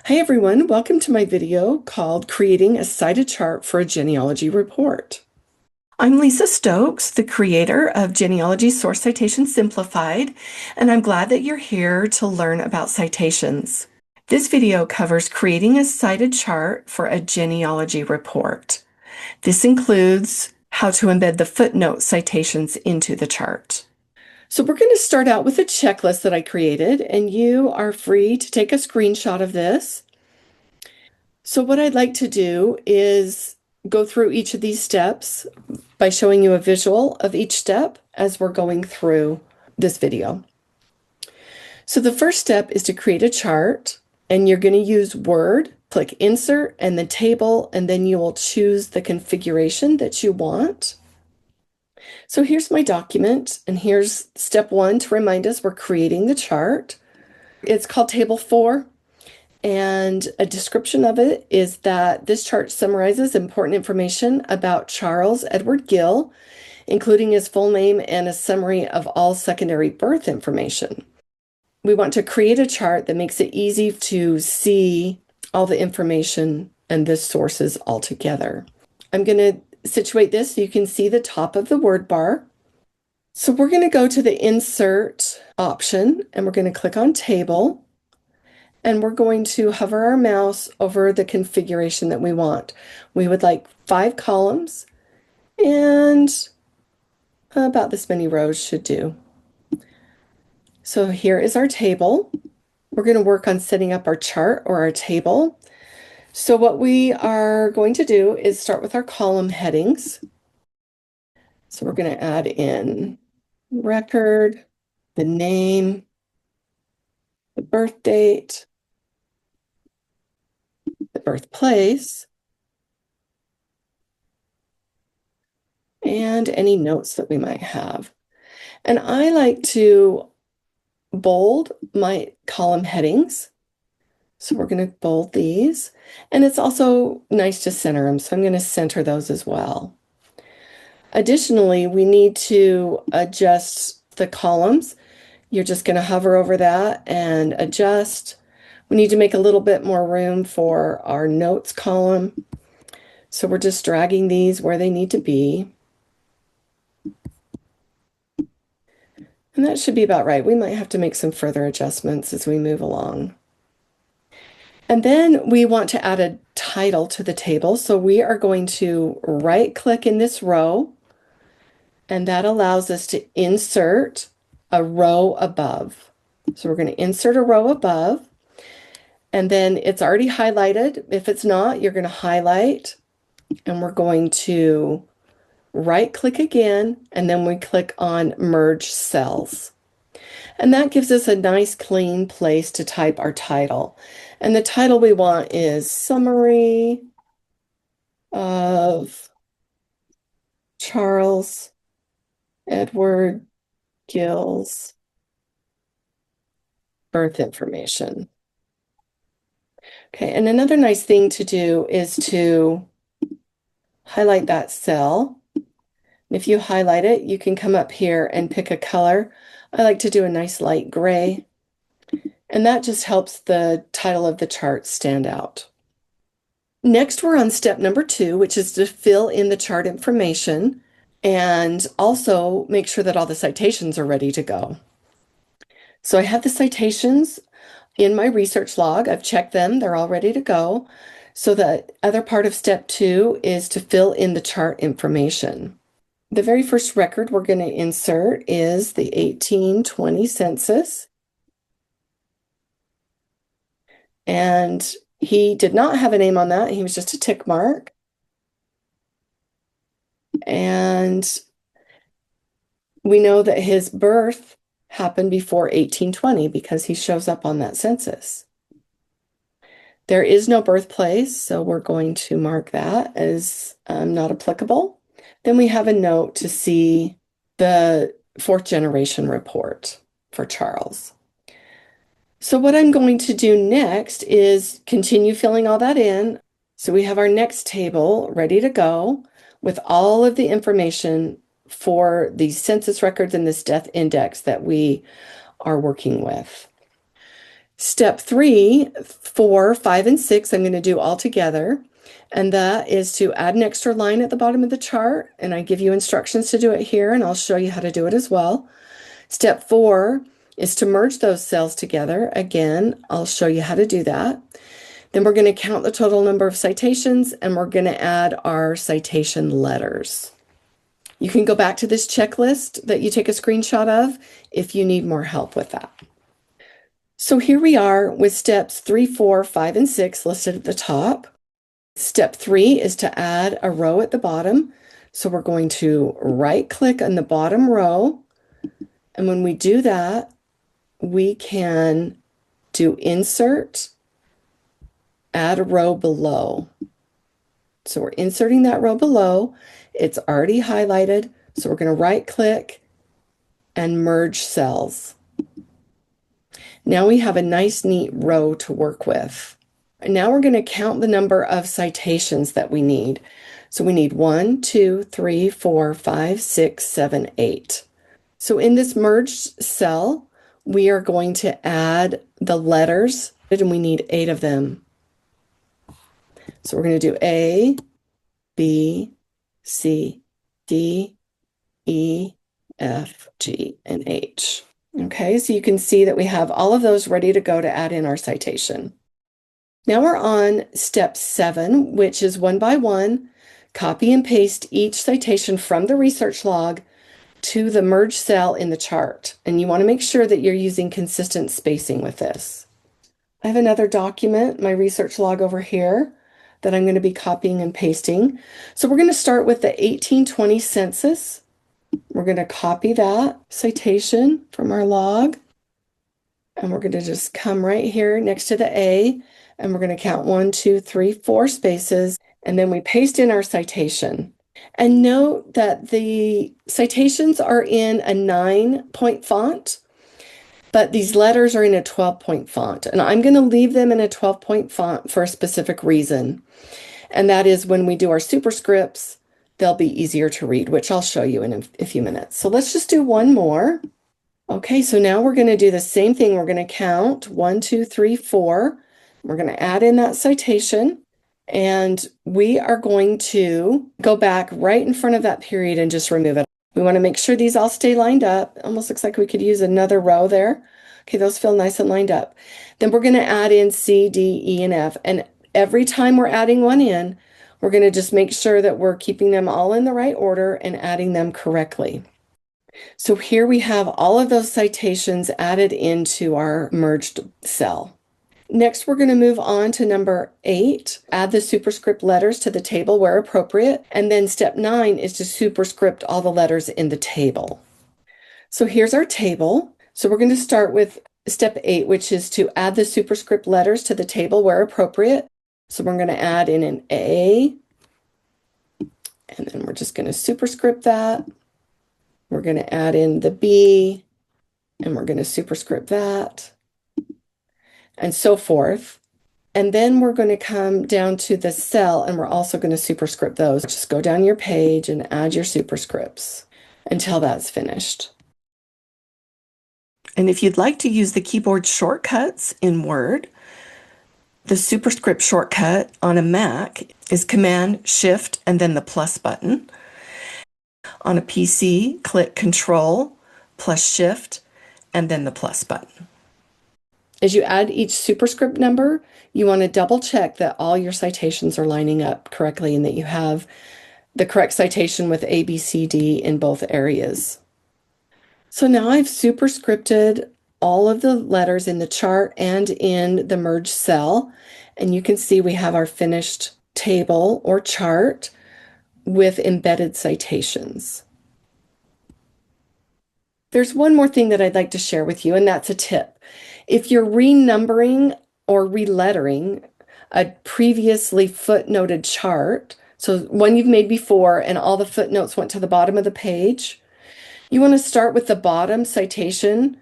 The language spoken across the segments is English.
Hi everyone, welcome to my video called Creating a Cited Chart for a Genealogy Report. I'm Lisa Stokes, the creator of Genealogy Source Citation Simplified, and I'm glad that you're here to learn about citations. This video covers creating a cited chart for a genealogy report. This includes how to embed the footnote citations into the chart. So we're going to start out with a checklist that I created, and you are free to take a screenshot of this. So what I'd like to do is go through each of these steps by showing you a visual of each step as we're going through this video. So the first step is to create a chart, and you're going to use Word, click Insert and the Table, and then you will choose the configuration that you want. So here's my document, and here's step one to remind us we're creating the chart. It's called Table 4. And a description of it is that this chart summarizes important information about Charles Edward Gill, including his full name and a summary of all secondary birth information. We want to create a chart that makes it easy to see all the information and the sources all together. I'm going to situate this so you can see the top of the word bar. So we're going to go to the Insert option, and we're going to click on Table. And we're going to hover our mouse over the configuration that we want. We would like 5 columns, and about this many rows should do. So here is our table. We're going to work on setting up our chart or our table. So what we are going to do is start with our column headings. So we're going to add in record, the name, the birth date, the birthplace, and any notes that we might have. And I like to bold my column headings. So we're going to bold these. And it's also nice to center them, so I'm going to center those as well. Additionally, we need to adjust the columns. You're just going to hover over that and adjust. We need to make a little bit more room for our notes column. So we're just dragging these where they need to be. And that should be about right. We might have to make some further adjustments as we move along. And then we want to add a title to the table. So we are going to right-click in this row, and that allows us to insert a row above. So we're going to insert a row above, and then it's already highlighted. If it's not, you're going to highlight, and we're going to right-click again, and then we click on Merge Cells. And that gives us a nice clean place to type our title. And the title we want is Summary of Charles Edward Gill's Birth Information. Okay, and another nice thing to do is to highlight that cell. If you highlight it, you can come up here and pick a color. I like to do a nice light gray, and that just helps the title of the chart stand out. Next, we're on step number 2, which is to fill in the chart information and also make sure that all the citations are ready to go. So I have the citations in my research log. I've checked them. They're all ready to go. So the other part of step 2 is to fill in the chart information. The very first record we're going to insert is the 1820 census. And he did not have a name on that. He was just a tick mark. And we know that his birth happened before 1820 because he shows up on that census. There is no birthplace, so we're going to mark that as not applicable. Then we have a note to see the 4th generation report for Charles. So what I'm going to do next is continue filling all that in. So we have our next table ready to go with all of the information for the census records and this death index that we are working with. Step 3, 4, 5, and 6, I'm going to do all together. And that is to add an extra line at the bottom of the chart. And I give you instructions to do it here, and I'll show you how to do it as well. Step 4 is to merge those cells together. Again, I'll show you how to do that. Then we're going to count the total number of citations, and we're going to add our citation letters. You can go back to this checklist that you take a screenshot of if you need more help with that. So here we are with steps 3, 4, 5, and 6 listed at the top. Step 3 is to add a row at the bottom. So we're going to right-click on the bottom row. And when we do that, we can do Insert, add a row below. So we're inserting that row below. It's already highlighted. So we're going to right-click and merge cells. Now we have a nice, neat row to work with. And now we're going to count the number of citations that we need. So we need 1, 2, 3, 4, 5, 6, 7, 8. So in this merged cell, we are going to add the letters, and we need 8 of them. So we're going to do A, B, C, D, E, F, G, and H. Okay, so you can see that we have all of those ready to go to add in our citation. Now we're on step 7, which is 1 by 1, copy and paste each citation from the research log to the merged cell in the chart. And you want to make sure that you're using consistent spacing with this. I have another document, my research log over here, that I'm going to be copying and pasting. So we're going to start with the 1820 census. We're going to copy that citation from our log. And we're going to just come right here next to the A, and we're going to count 1, 2, 3, 4 spaces, and then we paste in our citation. And note that the citations are in a 9-point font, but these letters are in a 12-point font. And I'm going to leave them in a 12-point font for a specific reason. And that is when we do our superscripts, they'll be easier to read, which I'll show you in a few minutes. So let's just do one more. Okay, so now we're going to do the same thing. We're going to count 1, 2, 3, 4. We're going to add in that citation, and we are going to go back right in front of that period and just remove it. We want to make sure these all stay lined up. Almost looks like we could use another row there. Okay, those feel nice and lined up. Then we're going to add in C, D, E, and F. And every time we're adding one in, we're going to just make sure that we're keeping them all in the right order and adding them correctly. So here we have all of those citations added into our merged cell. Next, we're going to move on to number 8, add the superscript letters to the table where appropriate. And then step 9 is to superscript all the letters in the table. So here's our table. So we're going to start with step 8, which is to add the superscript letters to the table where appropriate. So we're going to add in an A, and then we're just going to superscript that. We're going to add in the B, and we're going to superscript that, and so forth. And then we're going to come down to the cell, and we're also going to superscript those. Just go down your page and add your superscripts until that's finished. And if you'd like to use the keyboard shortcuts in Word, the superscript shortcut on a Mac is Command, Shift, and then the plus button. On a PC, click Control plus Shift and then the plus button. As you add each superscript number, you want to double check that all your citations are lining up correctly and that you have the correct citation with A, B, C, D in both areas. So now I've superscripted all of the letters in the chart and in the merged cell, and you can see we have our finished table or chart with embedded citations. There's one more thing that I'd like to share with you, and that's a tip. If you're renumbering or relettering a previously footnoted chart, so one you've made before and all the footnotes went to the bottom of the page, you want to start with the bottom citation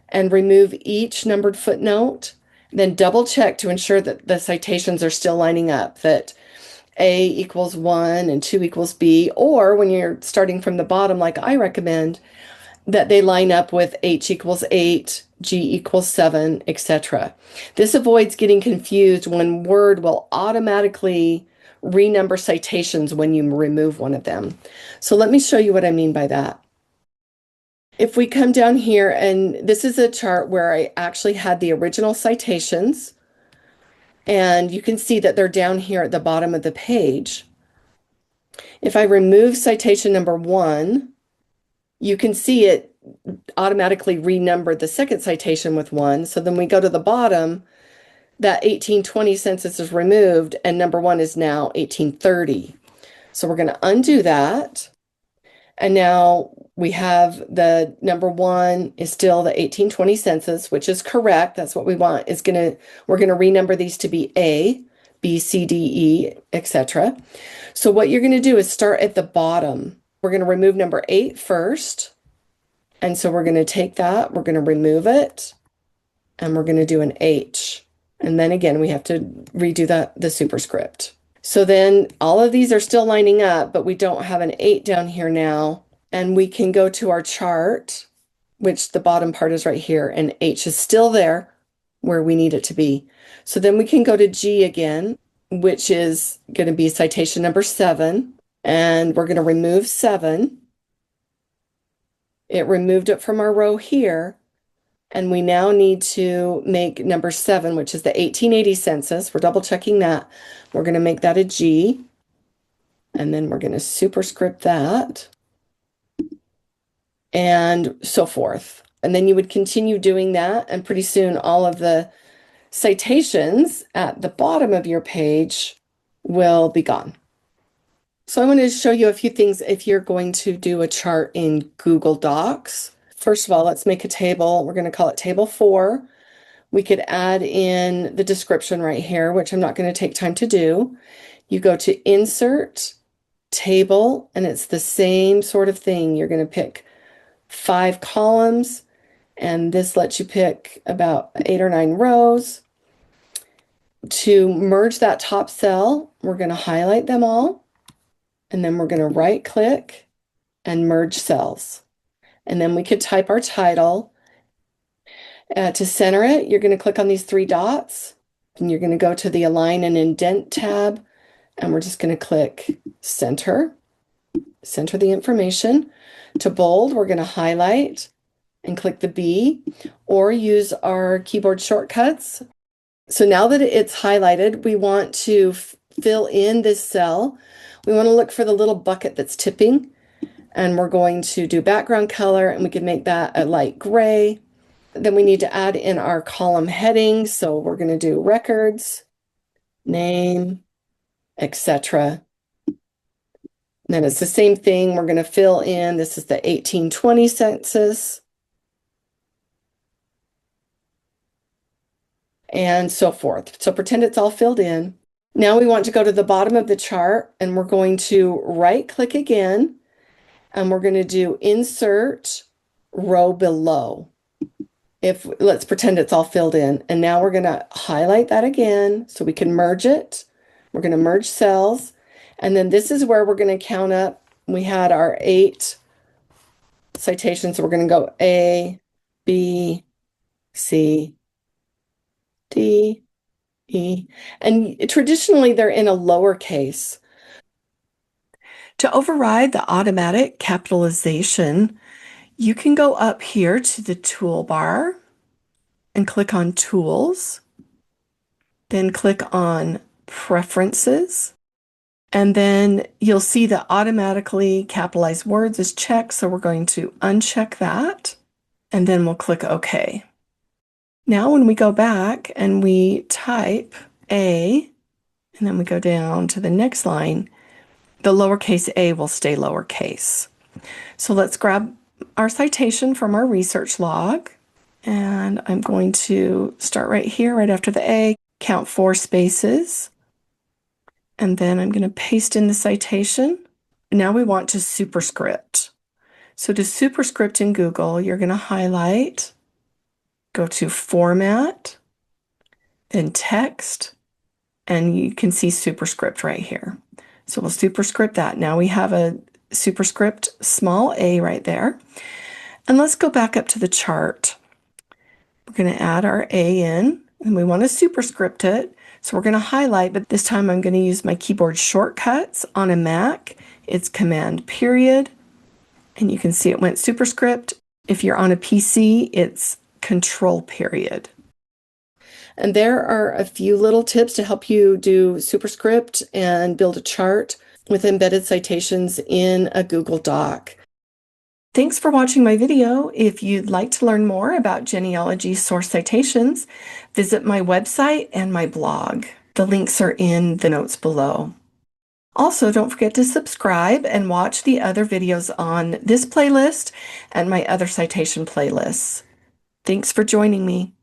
and remove each numbered footnote, then double check to ensure that the citations are still lining up, that A equals 1 and 2 equals B, or when you're starting from the bottom, like I recommend, that they line up with H equals 8, G equals 7, etc. This avoids getting confused when Word will automatically renumber citations when you remove one of them. So let me show you what I mean by that. If we come down here, and this is a chart where I actually had the original citations, and you can see that they're down here at the bottom of the page. If I remove citation number 1, you can see it automatically renumbered the second citation with 1. So then we go to the bottom, that 1820 census is removed, and number 1 is now 1830. So we're going to undo that. And now we have the number 1 is still the 1820 census, which is correct. That's what we want. We're going to renumber these to be A, B, C, D, E, etc. So what you're going to do is start at the bottom. We're going to remove number 8 first. And so we're going to take that, we're going to remove it, and we're going to do an H. And then again, we have to redo the superscript. So then all of these are still lining up, but we don't have an 8 down here now. And we can go to our chart, which the bottom part is right here, and H is still there where we need it to be. So then we can go to G again, which is going to be citation number 7. And we're going to remove 7. It removed it from our row here. And we now need to make number 7, which is the 1880 census. We're double checking that. We're going to make that a G. And then we're going to superscript that. And so forth. And then you would continue doing that. And pretty soon all of the citations at the bottom of your page will be gone. So I want to show you a few things if you're going to do a chart in Google Docs. First of all, let's make a table. We're going to call it table 4. We could add in the description right here, which I'm not going to take time to do. You go to Insert, Table, and it's the same sort of thing. You're going to pick 5 columns, and this lets you pick about 8 or 9 rows. To merge that top cell, we're going to highlight them all. And then we're going to right click and merge cells. And then we could type our title. To center it, you're going to click on these 3 dots and you're going to go to the Align and Indent tab. And we're just going to click Center, center the information. To bold, we're going to highlight and click the B or use our keyboard shortcuts. So now that it's highlighted, we want to fill in this cell. We want to look for the little bucket that's tipping, and we're going to do background color, and we can make that a light gray. Then we need to add in our column heading. So we're going to do records, name, etc. Then it's the same thing. We're going to fill in, this is the 1820 census. And so forth. So pretend it's all filled in. Now we want to go to the bottom of the chart, and we're going to right click again, and we're going to do Insert Row Below. Let's pretend it's all filled in. And now we're going to highlight that again so we can merge it. We're going to merge cells. And then this is where we're going to count up. We had our 8 citations. So we're going to go A, B, C, D, E. And traditionally they're in a lowercase. To override the automatic capitalization, you can go up here to the toolbar and click on Tools, then click on Preferences, and then you'll see that automatically capitalized words is checked, so we're going to uncheck that, and then we'll click OK. Now when we go back and we type A, and then we go down to the next line, the lowercase a will stay lowercase. So let's grab our citation from our research log, and I'm going to start right here, right after the A, count 4 spaces, and then I'm going to paste in the citation. Now we want to superscript. So to superscript in Google, you're going to highlight, go to Format, then Text, and you can see superscript right here. So we'll superscript that. Now we have a superscript small a right there. And let's go back up to the chart. We're going to add our A in, and we want to superscript it. So we're going to highlight, but this time I'm going to use my keyboard shortcuts. On a Mac, it's Command period, and you can see it went superscript. If you're on a PC, it's Control period. And there are a few little tips to help you do superscript and build a chart with embedded citations in a Google Doc. Thanks for watching my video. If you'd like to learn more about genealogy source citations, visit my website and my blog. The links are in the notes below. Also, don't forget to subscribe and watch the other videos on this playlist and my other citation playlists. Thanks for joining me.